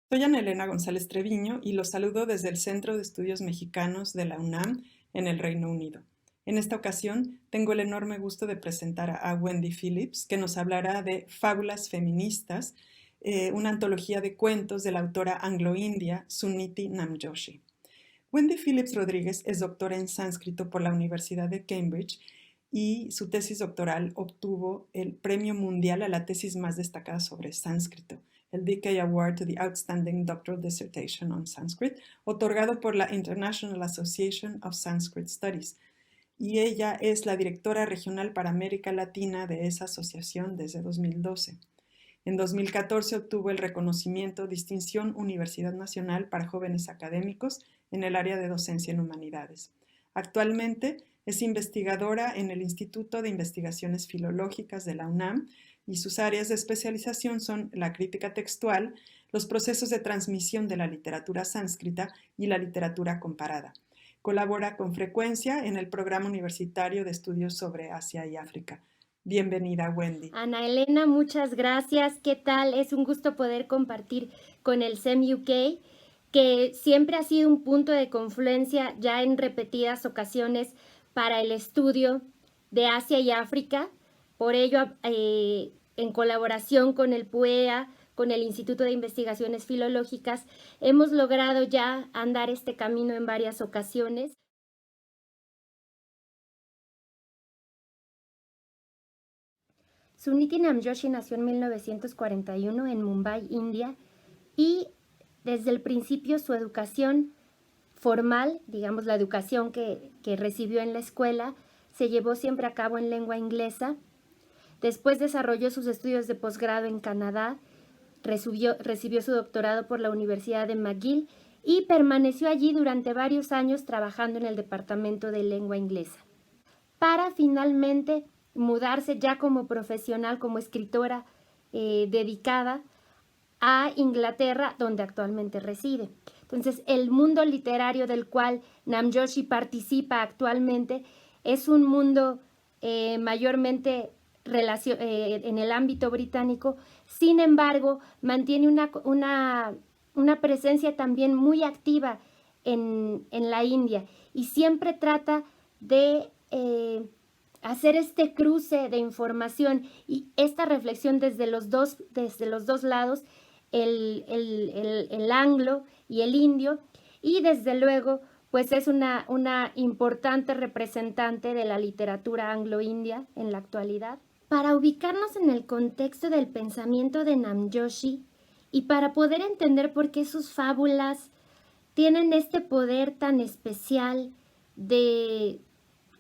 Soy Ana Elena González Treviño y los saludo desde el Centro de Estudios Mexicanos de la UNAM en el Reino Unido. En esta ocasión tengo el enorme gusto de presentar a Wendy Phillips, que nos hablará de Fábulas Feministas, una antología de cuentos de la autora anglo-india Suniti Namjoshi. Wendy Phillips Rodríguez es doctora en sánscrito por la Universidad de Cambridge y su tesis doctoral obtuvo el Premio Mundial a la tesis más destacada sobre sánscrito, el DK Award to the Outstanding Doctoral Dissertation on Sanskrit, otorgado por la International Association of Sanskrit Studies. Y ella es la directora regional para América Latina de esa asociación desde 2012. En 2014 obtuvo el reconocimiento Distinción Universidad Nacional para Jóvenes Académicos en el área de docencia en humanidades. Actualmente es investigadora en el Instituto de Investigaciones Filológicas de la UNAM y sus áreas de especialización son la crítica textual, los procesos de transmisión de la literatura sánscrita y la literatura comparada. Colabora con frecuencia en el Programa Universitario de Estudios sobre Asia y África. Bienvenida, Wendy. Ana Elena, muchas gracias. ¿Qué tal? Es un gusto poder compartir con el SEM UK, que siempre ha sido un punto de confluencia ya en repetidas ocasiones para el estudio de Asia y África. Por ello, en colaboración con el PUEA, con el Instituto de Investigaciones Filológicas, hemos logrado ya andar este camino en varias ocasiones. Suniti Namjoshi nació en 1941 en Mumbai, India, y desde el principio su educación formal, digamos la educación que recibió en la escuela, se llevó siempre a cabo en lengua inglesa. Después desarrolló sus estudios de posgrado en Canadá, recibió su doctorado por la Universidad de McGill y permaneció allí durante varios años trabajando en el departamento de lengua inglesa, para finalmente mudarse ya como profesional, como escritora dedicada a Inglaterra, donde actualmente reside. Entonces, el mundo literario del cual Namjoshi participa actualmente es un mundo mayormente en el ámbito británico. Sin embargo, mantiene una presencia también muy activa en la India y siempre trata de hacer este cruce de información y esta reflexión desde los dos lados, el anglo y el indio, y desde luego pues es una importante representante de la literatura anglo-india en la actualidad. Para ubicarnos en el contexto del pensamiento de Namjoshi y para poder entender por qué sus fábulas tienen este poder tan especial de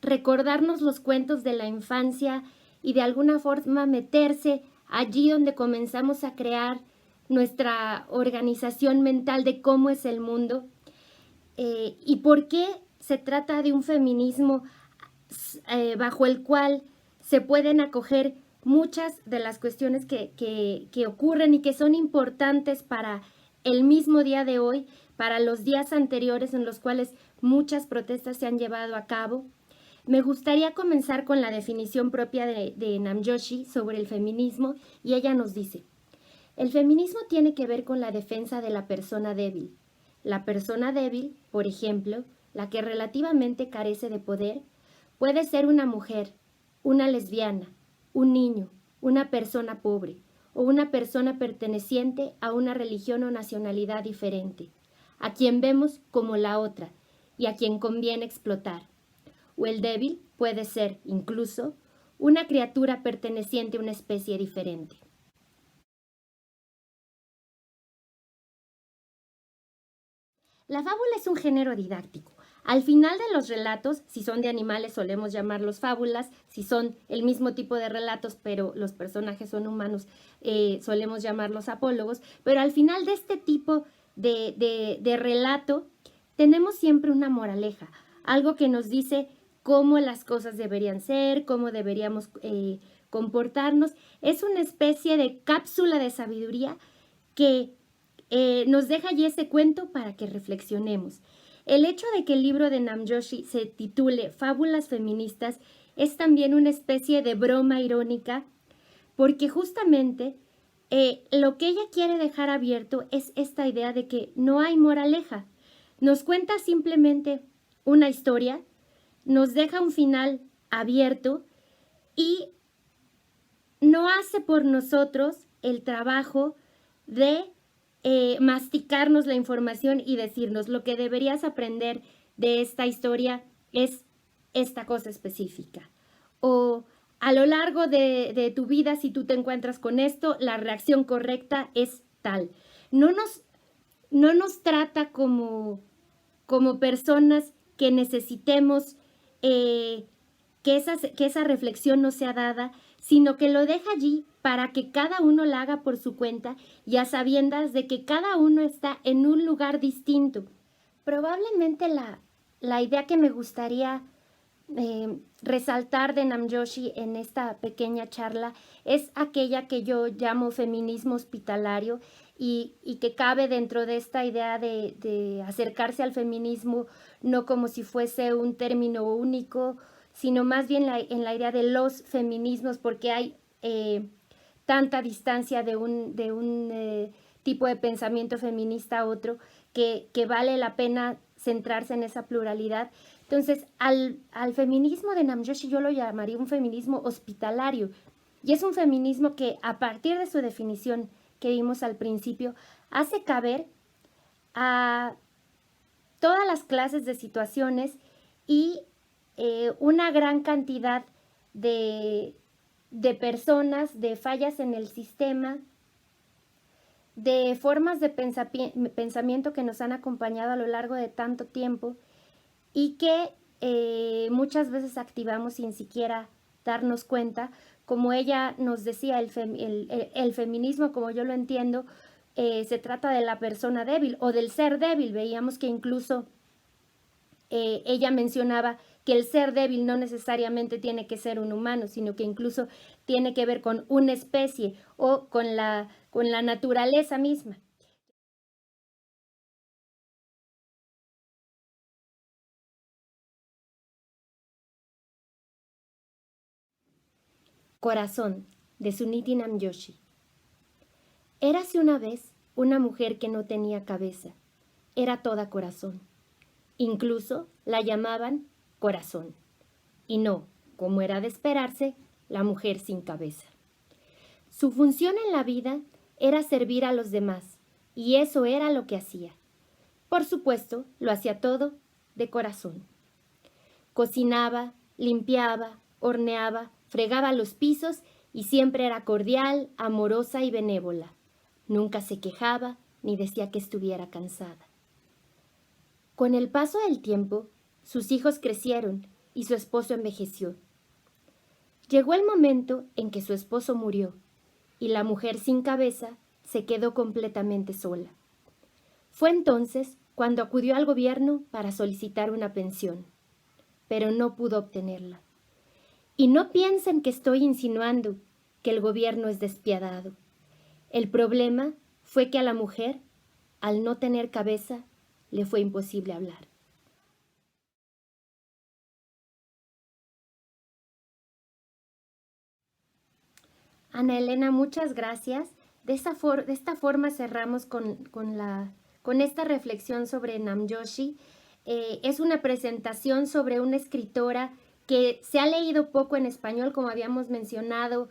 recordarnos los cuentos de la infancia y de alguna forma meterse allí donde comenzamos a crear nuestra organización mental de cómo es el mundo, y por qué se trata de un feminismo bajo el cual se pueden acoger muchas de las cuestiones que ocurren y que son importantes para el mismo día de hoy, para los días anteriores en los cuales muchas protestas se han llevado a cabo. Me gustaría comenzar con la definición propia de Namjoshi sobre el feminismo, y ella nos dice: el feminismo tiene que ver con la defensa de la persona débil. La persona débil, por ejemplo, la que relativamente carece de poder, puede ser una mujer, una lesbiana, un niño, una persona pobre o una persona perteneciente a una religión o nacionalidad diferente, a quien vemos como la otra y a quien conviene explotar. O el débil puede ser, incluso, una criatura perteneciente a una especie diferente. La fábula es un género didáctico. Al final de los relatos, si son de animales solemos llamarlos fábulas, si son el mismo tipo de relatos pero los personajes son humanos, solemos llamarlos apólogos, pero al final de este tipo de relato tenemos siempre una moraleja, algo que nos dice cómo las cosas deberían ser, cómo deberíamos comportarnos. Es una especie de cápsula de sabiduría que nos deja allí ese cuento para que reflexionemos. El hecho de que el libro de Namjoshi se titule Fábulas Feministas es también una especie de broma irónica, porque justamente lo que ella quiere dejar abierto es esta idea de que no hay moraleja. Nos cuenta simplemente una historia, nos deja un final abierto y no hace por nosotros el trabajo de masticarnos la información y decirnos lo que deberías aprender de esta historia es esta cosa específica. O a lo largo de tu vida, si tú te encuentras con esto, la reacción correcta es tal. No nos trata como personas que necesitemos que esa reflexión no sea dada, sino que lo deja allí para que cada uno la haga por su cuenta y a sabiendas de que cada uno está en un lugar distinto. Probablemente la idea que me gustaría resaltar de Namjoshi en esta pequeña charla es aquella que yo llamo feminismo hospitalario y que cabe dentro de esta idea de acercarse al feminismo no como si fuese un término único, sino más bien en la idea de los feminismos, porque hay tanta distancia de un tipo de pensamiento feminista a otro que vale la pena centrarse en esa pluralidad. Entonces, al feminismo de Namjoshi yo lo llamaría un feminismo hospitalario. Y es un feminismo que, a partir de su definición que vimos al principio, hace caber a todas las clases de situaciones y una gran cantidad de personas, de fallas en el sistema, de formas de pensamiento que nos han acompañado a lo largo de tanto tiempo y que muchas veces activamos sin siquiera darnos cuenta. Como ella nos decía, el feminismo, como yo lo entiendo, se trata de la persona débil o del ser débil. Veíamos que incluso ella mencionaba que el ser débil no necesariamente tiene que ser un humano, sino que incluso tiene que ver con una especie o con la naturaleza misma. Corazón, de Suniti Namjoshi. Érase una vez una mujer que no tenía cabeza, era toda corazón. Incluso la llamaban corazón. Y no, como era de esperarse, la mujer sin cabeza. Su función en la vida era servir a los demás, y eso era lo que hacía. Por supuesto, lo hacía todo de corazón. Cocinaba, limpiaba, horneaba, fregaba los pisos y siempre era cordial, amorosa y benévola. Nunca se quejaba ni decía que estuviera cansada. Con el paso del tiempo, sus hijos crecieron y su esposo envejeció. Llegó el momento en que su esposo murió y la mujer sin cabeza se quedó completamente sola. Fue entonces cuando acudió al gobierno para solicitar una pensión, pero no pudo obtenerla. Y no piensen que estoy insinuando que el gobierno es despiadado. El problema fue que a la mujer, al no tener cabeza, le fue imposible hablar. Ana Elena, muchas gracias. De esta forma cerramos con esta reflexión sobre Namjoshi. Es una presentación sobre una escritora que se ha leído poco en español, como habíamos mencionado.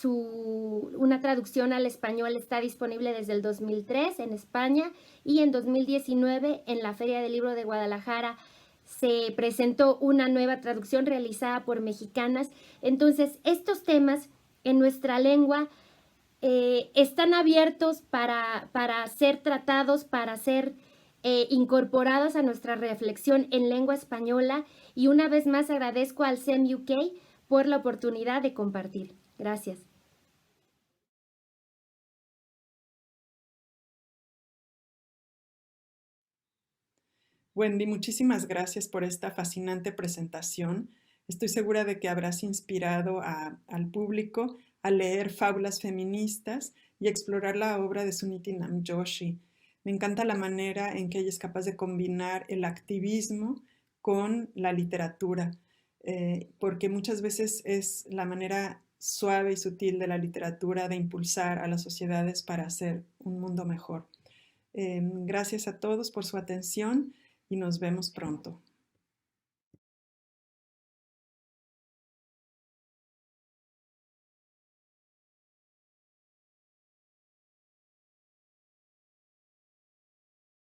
Una traducción al español está disponible desde el 2003 en España y en 2019 en la Feria del Libro de Guadalajara se presentó una nueva traducción realizada por mexicanas. Entonces, estos temas en nuestra lengua están abiertos para ser tratados, para ser incorporados a nuestra reflexión en lengua española. Y una vez más agradezco al SEM UK por la oportunidad de compartir. Gracias. Wendy, muchísimas gracias por esta fascinante presentación. Estoy segura de que habrás inspirado al público a leer fábulas feministas y explorar la obra de Suniti Namjoshi. Me encanta la manera en que ella es capaz de combinar el activismo con la literatura, porque muchas veces es la manera suave y sutil de la literatura de impulsar a las sociedades para hacer un mundo mejor. Gracias a todos por su atención y nos vemos pronto.